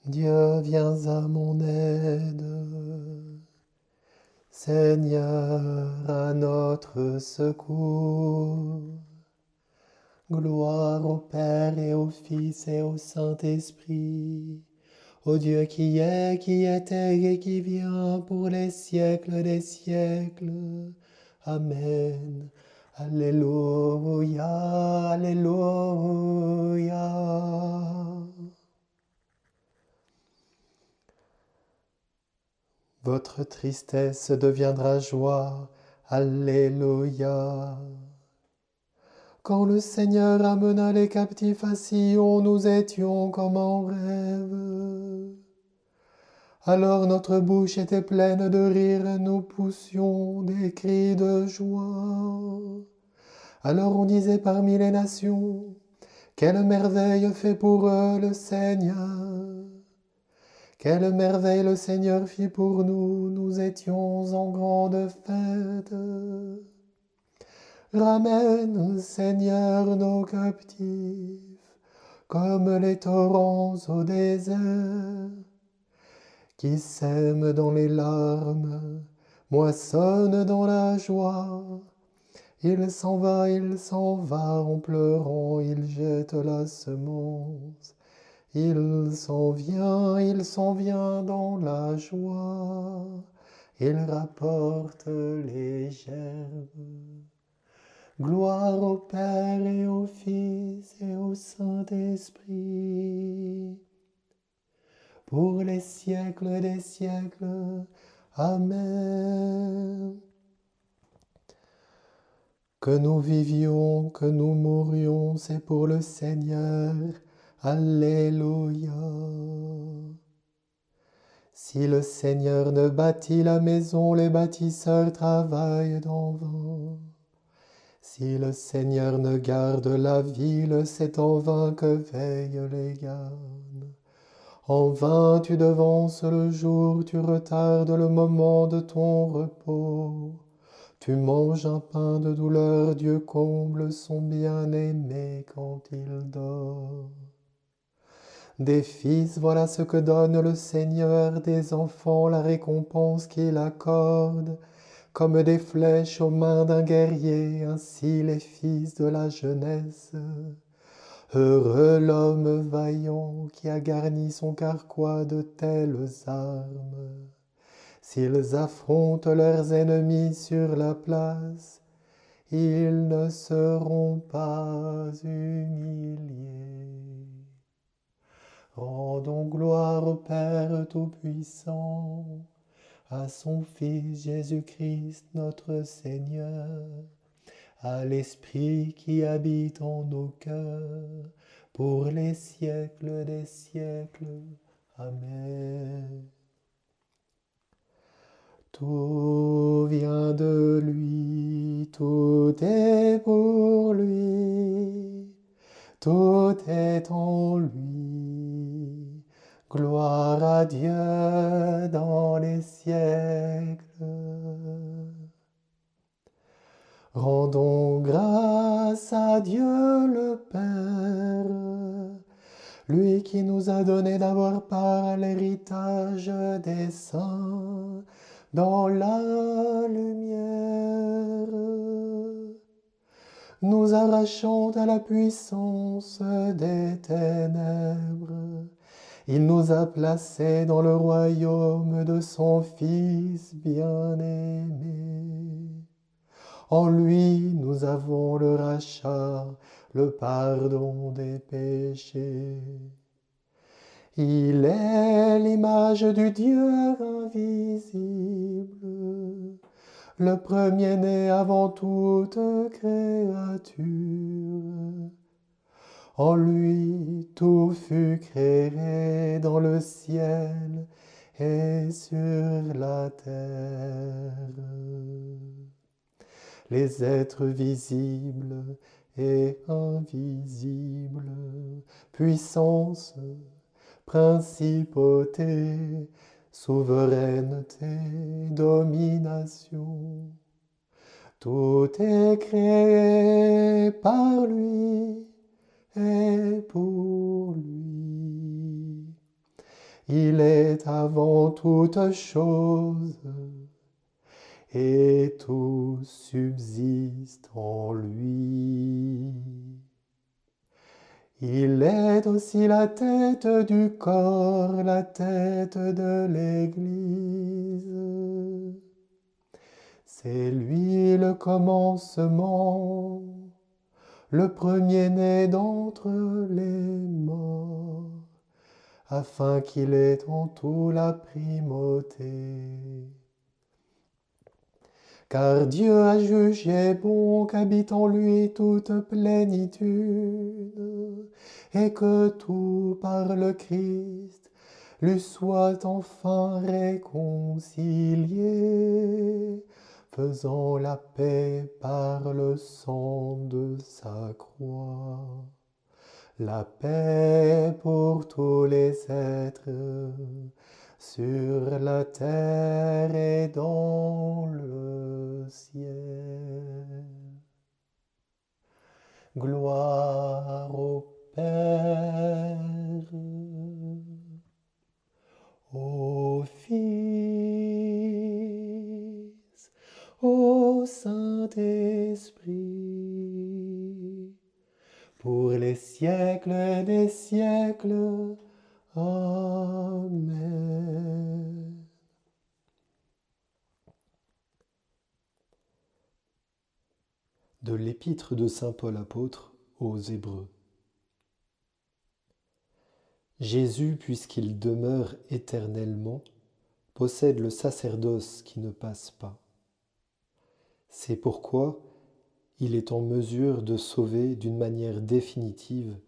Dieu, viens à mon aide. Seigneur, à notre secours. Gloire au Père et au Fils et au Saint-Esprit, au Dieu qui est, qui était et qui vient pour les siècles des siècles. Amen. Alléluia, Alléluia. Votre tristesse deviendra joie. Alléluia. Quand le Seigneur amena les captifs à Sion, nous étions comme en rêve. Alors notre bouche était pleine de rire, nous poussions des cris de joie. Alors on disait parmi les nations, quelle merveille fait pour eux le Seigneur. Quelle merveille le Seigneur fit pour nous, nous étions en grande fête. Ramène, Seigneur, nos captifs, comme les torrents au désert, qui sèment dans les larmes, moissonnent dans la joie. Il s'en va en pleurant, il jette la semence. Il s'en vient dans la joie, il rapporte les gerbes. Gloire au Père et au Fils et au Saint-Esprit, pour les siècles des siècles. Amen. Que nous vivions, que nous mourions, c'est pour le Seigneur. Alléluia. Si le Seigneur ne bâtit la maison, les bâtisseurs travaillent en vain. Si le Seigneur ne garde la ville, c'est en vain que veillent les gardes. En vain tu devances le jour, tu retardes le moment de ton repos. Tu manges un pain de douleur, Dieu comble son bien-aimé quand il dort. Des fils, voilà ce que donne le Seigneur, des enfants la récompense qu'il accorde. Comme des flèches aux mains d'un guerrier, ainsi les fils de la jeunesse. Heureux l'homme vaillant qui a garni son carquois de telles armes. S'ils affrontent leurs ennemis sur la place, ils ne seront pas humiliés. Rendons gloire au Père Tout-Puissant, à son Fils Jésus-Christ notre Seigneur, à l'Esprit qui habite en nos cœurs, pour les siècles des siècles. Amen. Tout vient de lui, tout est pour lui, tout est en lui. Gloire à Dieu dans les siècles. Rendons grâce à Dieu le Père, lui qui nous a donné d'avoir part à l'héritage des saints dans la lumière, nous arrachant à la puissance des ténèbres. Il nous a placés dans le royaume de son Fils bien-aimé. En lui, nous avons le rachat, le pardon des péchés. Il est l'image du Dieu invisible, le premier-né avant toute créature. En lui, tout fut créé dans le ciel et sur la terre. Les êtres visibles et invisibles, puissance, principauté, souveraineté, domination. Tout est créé par lui et pour lui. Il est avant toute chose, et tout subsiste en lui. Il est aussi la tête du corps, la tête de l'Église. C'est lui le commencement, le premier-né d'entre les morts, afin qu'il ait en tout la primauté. Car Dieu a jugé bon qu'habite en lui toute plénitude, et que tout par le Christ lui soit enfin réconcilié, faisant la paix par le sang de sa croix. La paix pour tous les êtres, sur la terre et dans le ciel. Gloire au Père, au Fils, au Saint-Esprit, pour les siècles des siècles. Amen. De l'épître de saint Paul apôtre aux Hébreux. Jésus, puisqu'il demeure éternellement, possède le sacerdoce qui ne passe pas. C'est pourquoi il est en mesure de sauver d'une manière définitive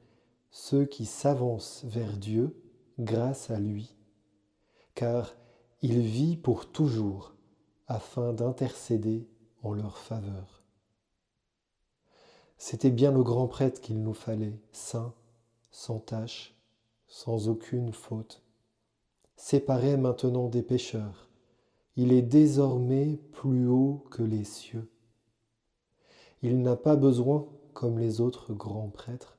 ceux qui s'avancent vers Dieu grâce à lui, car il vit pour toujours afin d'intercéder en leur faveur. C'était bien le grand prêtre qu'il nous fallait, saint, sans tache, sans aucune faute. Séparé maintenant des pécheurs, il est désormais plus haut que les cieux. Il n'a pas besoin, comme les autres grands prêtres,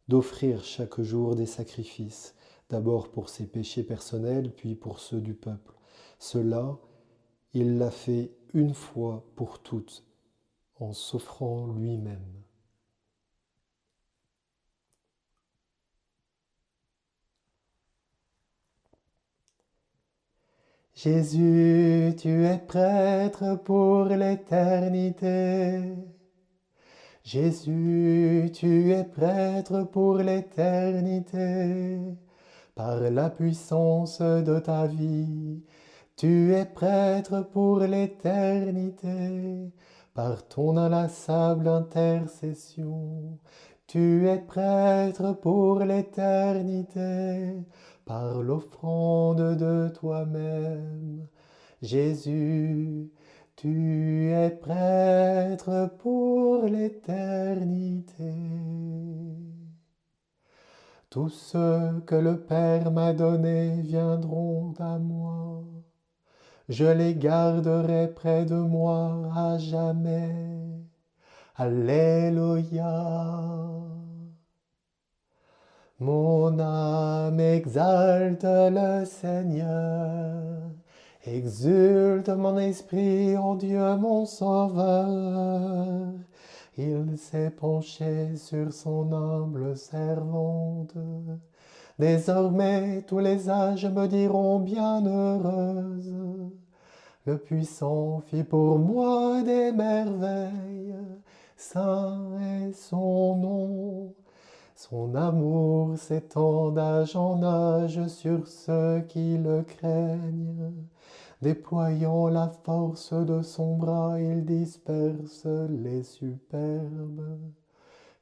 d'offrir chaque jour des sacrifices, d'abord pour ses péchés personnels, puis pour ceux du peuple. Cela, il l'a fait une fois pour toutes, en s'offrant lui-même. Jésus, tu es prêtre pour l'éternité. Jésus, tu es prêtre pour l'éternité. Par la puissance de ta vie, tu es prêtre pour l'éternité. Par ton inlassable intercession, tu es prêtre pour l'éternité. Par l'offrande de toi-même, Jésus, tu es prêtre pour l'éternité. Tous ceux que le Père m'a donnés viendront à moi. Je les garderai près de moi à jamais. Alléluia. Mon âme exalte le Seigneur. Exulte mon esprit en Dieu mon Sauveur. Il s'est penché sur son humble servante. Désormais tous les âges me diront bienheureuse. Le puissant fit pour moi des merveilles. Saint est son nom. Son amour s'étend d'âge en âge sur ceux qui le craignent. Déployant la force de son bras, il disperse les superbes.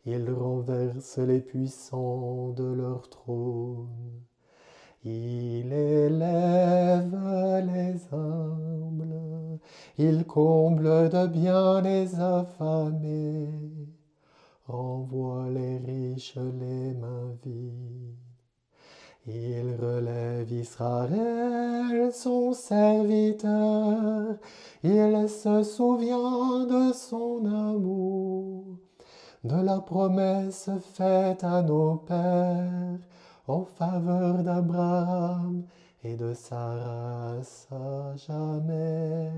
Il renverse les puissants de leur trône. Il élève les humbles. Il comble de bien les affamés. Renvoie les riches les mains vides. Il relève Israël, son serviteur. Il se souvient de son amour, de la promesse faite à nos pères, en faveur d'Abraham et de sa race à jamais.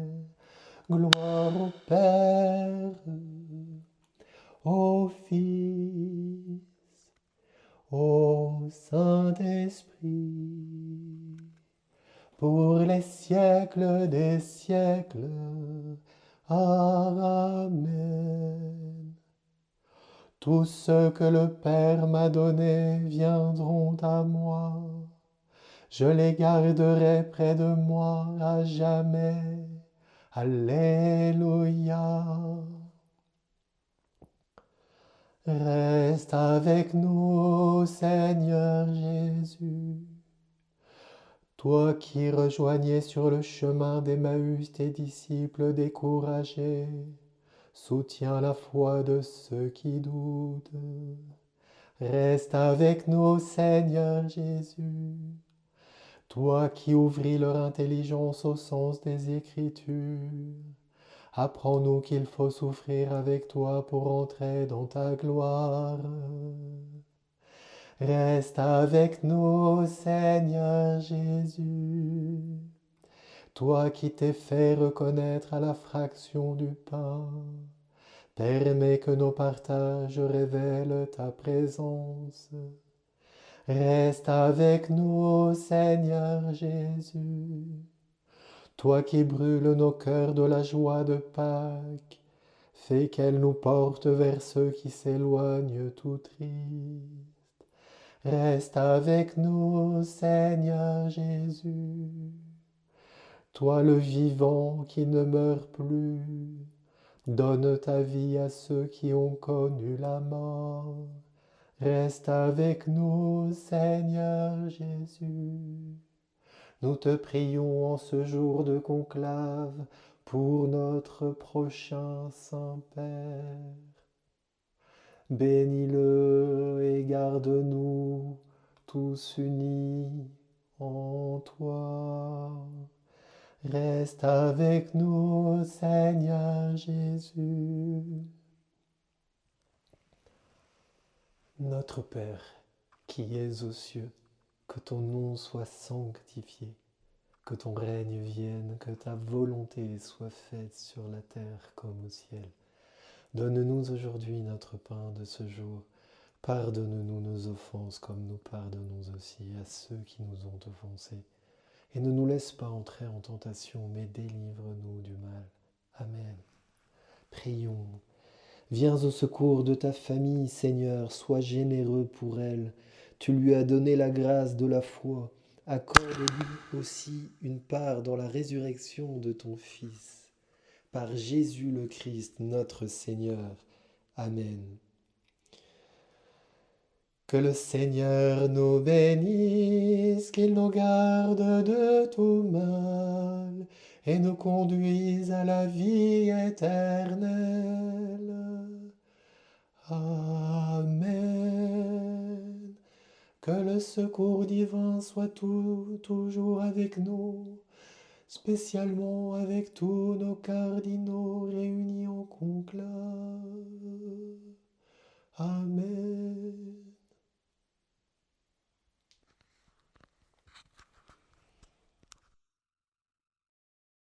Gloire au Père, au Fils, au Saint-Esprit, pour les siècles des siècles. Amen. Tous ceux que le Père m'a donnés viendront à moi. Je les garderai près de moi à jamais. Alléluia. Reste avec nous, Seigneur Jésus. Toi qui rejoignais sur le chemin d'Emmaüs tes disciples découragés, soutiens la foi de ceux qui doutent. Reste avec nous, Seigneur Jésus. Toi qui ouvris leur intelligence au sens des Écritures, apprends-nous qu'il faut souffrir avec toi pour entrer dans ta gloire. Reste avec nous, Seigneur Jésus. Toi qui t'es fait reconnaître à la fraction du pain, permets que nos partages révèlent ta présence. Reste avec nous, Seigneur Jésus. Toi qui brûles nos cœurs de la joie de Pâques, fais qu'elle nous porte vers ceux qui s'éloignent tout tristes. Reste avec nous, Seigneur Jésus. Toi le vivant qui ne meurt plus, donne ta vie à ceux qui ont connu la mort. Reste avec nous, Seigneur Jésus. Nous te prions en ce jour de conclave pour notre prochain Saint-Père. Bénis-le et garde-nous tous unis en toi. Reste avec nous, Seigneur Jésus. Notre Père, qui es aux cieux, que ton nom soit sanctifié, que ton règne vienne, que ta volonté soit faite sur la terre comme au ciel. Donne-nous aujourd'hui notre pain de ce jour. Pardonne-nous nos offenses comme nous pardonnons aussi à ceux qui nous ont offensés. Et ne nous laisse pas entrer en tentation, mais délivre-nous du mal. Amen. Prions. Viens au secours de ta famille, Seigneur, sois généreux pour elle. Tu lui as donné la grâce de la foi. Accorde-lui aussi une part dans la résurrection de ton Fils. Par Jésus le Christ, notre Seigneur. Amen. Que le Seigneur nous bénisse, qu'il nous garde de tout mal et nous conduise à la vie éternelle. Amen. Que le secours divin soit toujours avec nous, spécialement avec tous nos cardinaux réunis en conclave. Amen.